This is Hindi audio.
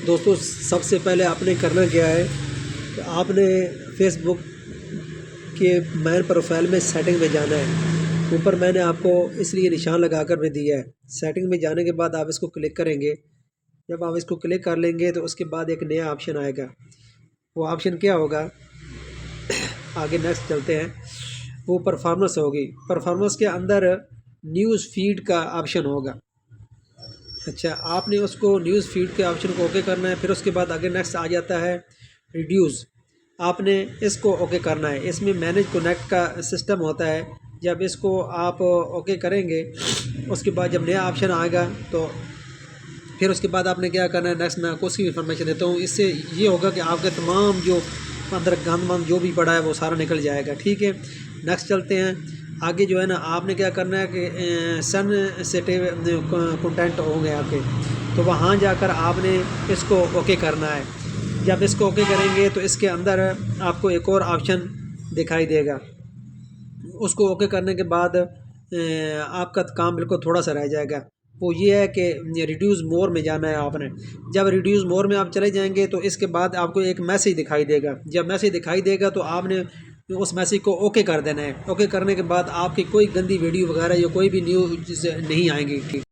दोस्तों सबसे पहले आपने करना क्या है कि आपने फेसबुक के मेन प्रोफाइल में सेटिंग में जाना है। ऊपर मैंने आपको इसलिए निशान लगा कर में दिया है। सेटिंग में जाने के बाद आप इसको क्लिक करेंगे। जब आप इसको क्लिक कर लेंगे तो उसके बाद एक नया ऑप्शन आएगा। वो ऑप्शन क्या होगा, आगे नेक्स्ट चलते हैं। वो परफॉर्मेंस होगी। परफॉर्मेंस के अंदर न्यूज़ फीड का ऑप्शन होगा। अच्छा, आपने उसको न्यूज़ फीड के ऑप्शन को ओके करना है। फिर उसके बाद आगे नेक्स्ट आ जाता है रिड्यूस। आपने इसको ओके करना है। इसमें मैनेज कनेक्ट का सिस्टम होता है। जब इसको आप ओके करेंगे उसके बाद जब नया ऑप्शन आएगा तो फिर उसके बाद आपने क्या करना है, नेक्स्ट मैं आपको उसकी इन्फॉर्मेशन देता हूँ। इससे ये होगा कि आपके तमाम जो अंदर गंद मंद जो भी पड़ा है वो सारा निकल जाएगा। ठीक है, नेक्स्ट चलते हैं। आगे जो है ना, आपने क्या करना है कि सेंसिटिव कंटेंट होंगे आपके, तो वहाँ जाकर आपने इसको ओके करना है। जब इसको ओके करेंगे तो इसके अंदर आपको एक और ऑप्शन दिखाई देगा। उसको ओके करने के बाद आपका काम बिल्कुल थोड़ा सा रह जाएगा। वो ये है कि रिड्यूस मोर में जाना है आपने। जब रिड्यूस मोर में आप चले जाएंगे तो इसके बाद आपको एक मैसेज दिखाई देगा। जब मैसेज दिखाई देगा तो आपने उस मैसेज को ओके कर देना है। ओके करने के बाद आपकी कोई गंदी वीडियो वगैरह या कोई भी न्यूज़ नहीं आएंगी। ठीक।